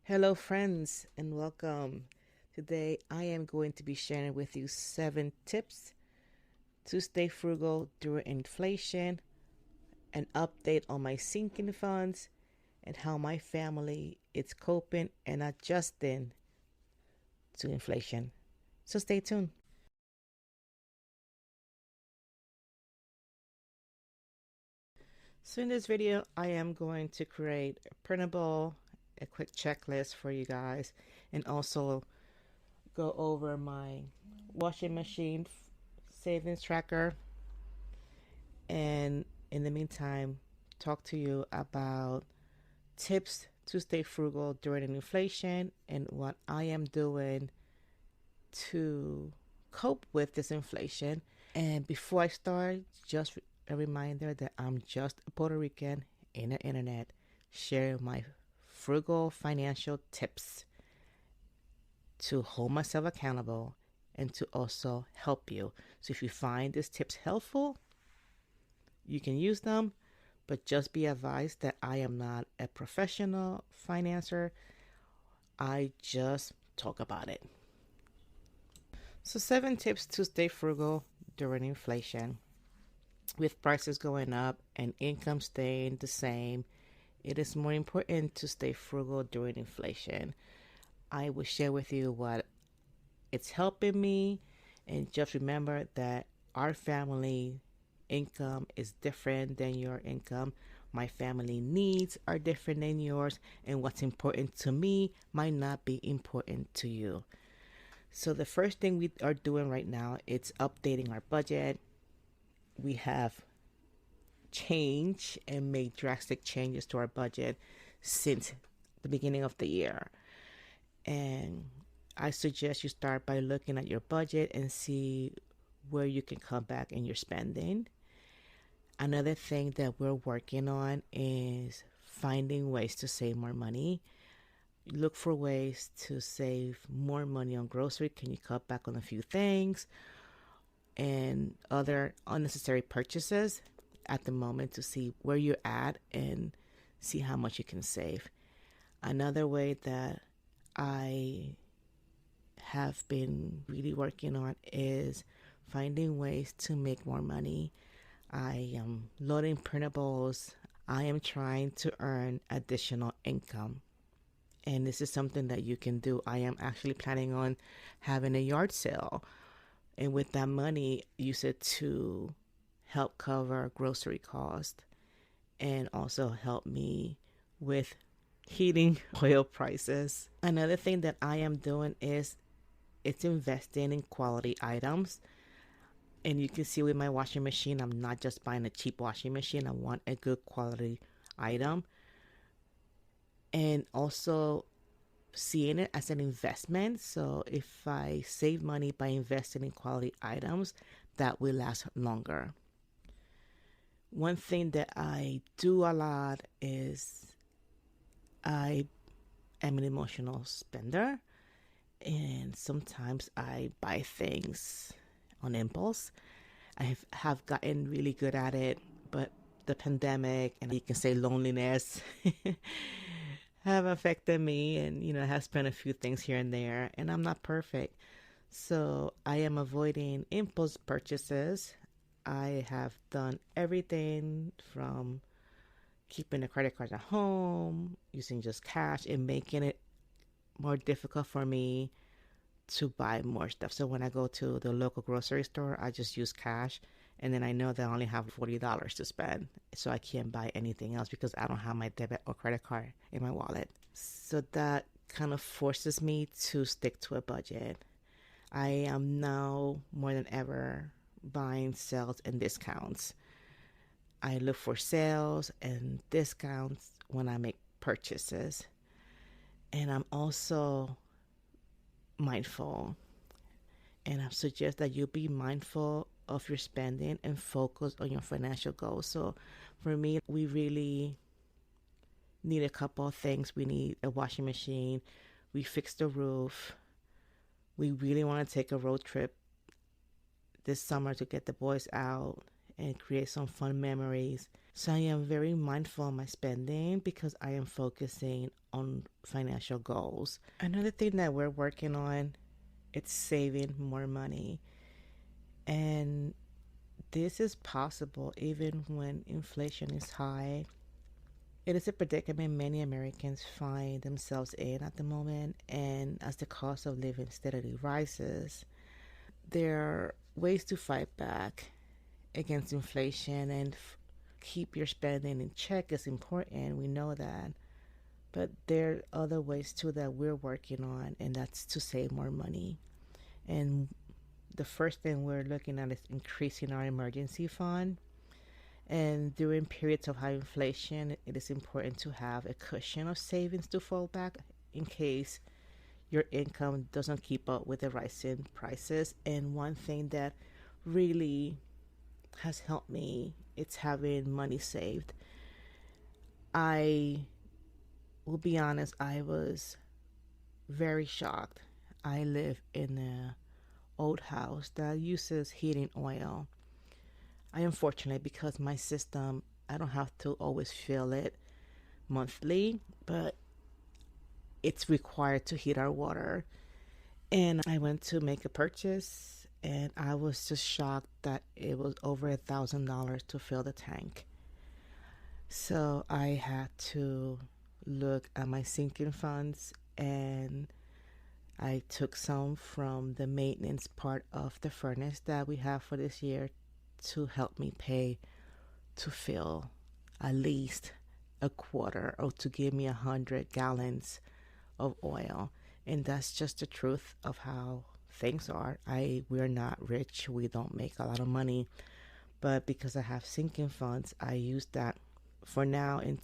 Hello, friends, and welcome. Today, I am going to be sharing with you 7 tips to stay frugal during inflation, an update on my sinking funds, and how my family is coping and adjusting to inflation. So, stay tuned. So, in this video, I am going to create a printable, a quick checklist for you guys, and also go over my washing machine savings tracker, and in the meantime talk to you about tips to stay frugal during inflation and what I am doing to cope with this inflation. And before I start, just a reminder that I'm just a Puerto Rican in the internet sharing my frugal financial tips to hold myself accountable and to also help you. So if you find these tips helpful, you can use them, but just be advised that I am not a professional financer. I just talk about it. So, 7 tips to stay frugal during inflation. With prices going up and income staying the same, it is more important to stay frugal during inflation. I will share with you what it's helping me, and just remember that our family income is different than your income. My family needs are different than yours, and what's important to me might not be important to you. So the first thing we are doing right now is updating our budget. We have changed and made drastic changes to our budget since the beginning of the year. And I suggest you start by looking at your budget and see where you can cut back in your spending. Another thing that we're working on is finding ways to save more money. Look for ways to save more money on grocery. Can you cut back on a few things and other unnecessary purchases at the moment to see where you're at and see how much you can save. Another way that I have been really working on is finding ways to make more money. I am loading printables. I am trying to earn additional income. And this is something that you can do. I am actually planning on having a yard sale. And with that money, use it to help cover grocery costs and also help me with heating oil prices. Another thing that I am doing is it's investing in quality items. And you can see with my washing machine, I'm not just buying a cheap washing machine. I want a good quality item. And also seeing it as an investment. So if I save money by investing in quality items, that will last longer. One thing that I do a lot is I am an emotional spender. And sometimes I buy things on impulse. I have gotten really good at it, but the pandemic and you can say loneliness have affected me, and have spent a few things here and there, and I'm not perfect. So I am avoiding impulse purchases. I have done everything from keeping the credit cards at home, using just cash, and making it more difficult for me to buy more stuff. So when I go to the local grocery store, I just use cash. And then I know that I only have $40 to spend. So I can't buy anything else because I don't have my debit or credit card in my wallet. So that kind of forces me to stick to a budget. I am now more than ever buying sales and discounts. I look for sales and discounts when I make purchases. And I'm also mindful. And I suggest that you be mindful of your spending and focus on your financial goals. So for me, we really need a couple of things. We need a washing machine. We fixed the roof. We really want to take a road trip this summer to get the boys out and create some fun memories. So I am very mindful of my spending because I am focusing on financial goals. Another thing that we're working on, it's saving more money. And this is possible even when inflation is high. It is a predicament many Americans find themselves in at the moment, and as the cost of living steadily rises, there are ways to fight back against inflation and keep your spending in check is important. We know that. But there are other ways too that we're working on, and that's to save more money. And the first thing we're looking at is increasing our emergency fund. And during periods of high inflation, it is important to have a cushion of savings to fall back in case your income doesn't keep up with the rising prices. And one thing that really has helped me, it's having money saved. I will be honest, I was very shocked. I live in a old house that uses heating oil. I am fortunate because my system, I don't have to always fill it monthly, but it's required to heat our water. And I went to make a purchase and I was just shocked that it was over $1,000 to fill the tank. So I had to look at my sinking funds, and I took some from the maintenance part of the furnace that we have for this year to help me pay to fill at least a quarter or to give me 100 gallons of oil. And that's just the truth of how things are. We're not rich. We don't make a lot of money. But because I have sinking funds, I use that for now and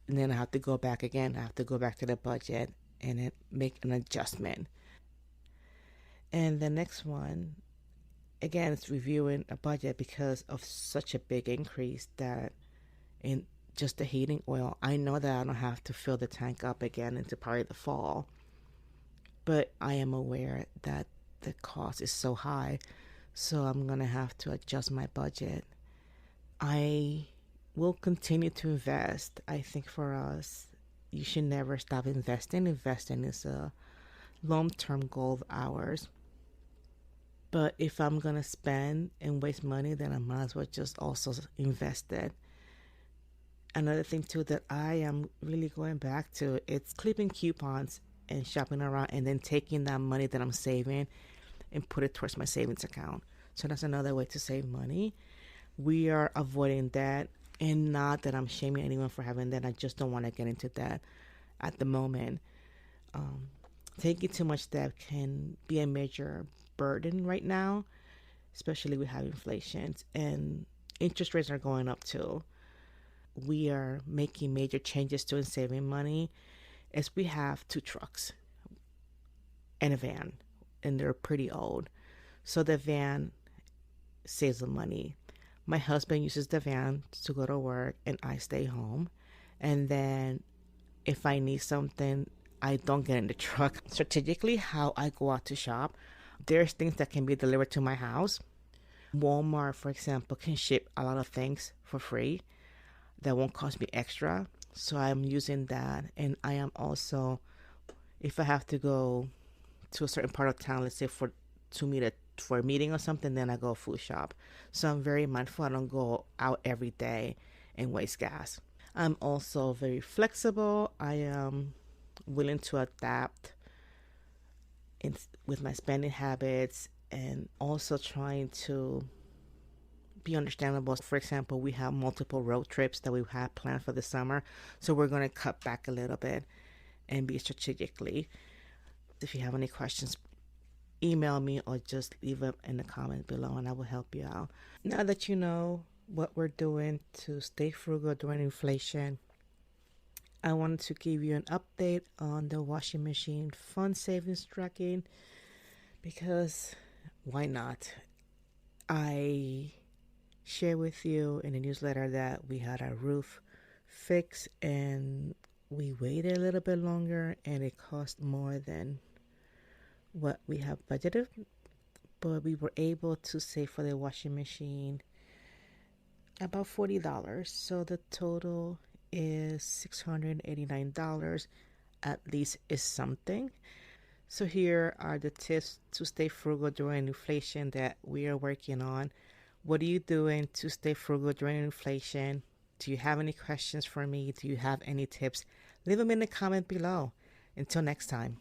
then I have to go back again. I have to go back to the budget and then make an adjustment. And the next one, again, it's reviewing a budget because of such a big increase that in just the heating oil, I know that I don't have to fill the tank up again into probably the fall. But I am aware that the cost is so high, so I'm going to have to adjust my budget. I will continue to invest. I think for us, you should never stop investing. Investing is a long-term goal of ours. But if I'm going to spend and waste money, then I might as well just also invest it. Another thing too that I am really going back to, it's clipping coupons and shopping around and then taking that money that I'm saving and put it towards my savings account. So that's another way to save money. We are avoiding that, and not that I'm shaming anyone for having that. I just don't want to get into that at the moment. Taking too much debt can be a major burden right now, especially with high inflation, and interest rates are going up too. We are making major changes to and saving money as we have 2 trucks and a van, and they're pretty old. So the van saves the money. My husband uses the van to go to work and I stay home. And then if I need something, I don't get in the truck. Strategically, how I go out to shop, there's things that can be delivered to my house. Walmart, for example, can ship a lot of things for free that won't cost me extra. So I'm using that. And I am also, if I have to go to a certain part of town, let's say for a meeting or something, then I go food shop. So I'm very mindful. I don't go out every day and waste gas. I'm also very flexible. I am willing to adapt with my spending habits, and also trying to be understandable. For example, we have multiple road trips that we have planned for the summer, so we're going to cut back a little bit and be strategically. If you have any questions, email me or just leave them in the comment below and I will help you out. Now that you know what we're doing to stay frugal during inflation, I wanted to give you an update on the washing machine fund savings tracking, because why not? I share with you in the newsletter that we had our roof fixed and we waited a little bit longer and it cost more than what we have budgeted, but we were able to save for the washing machine about $40. So the total is $689. At least is something. So here are the tips to stay frugal during inflation that we are working on. What are you doing to stay frugal during inflation? Do you have any questions for me? Do you have any tips? Leave them in the comment below. Until next time.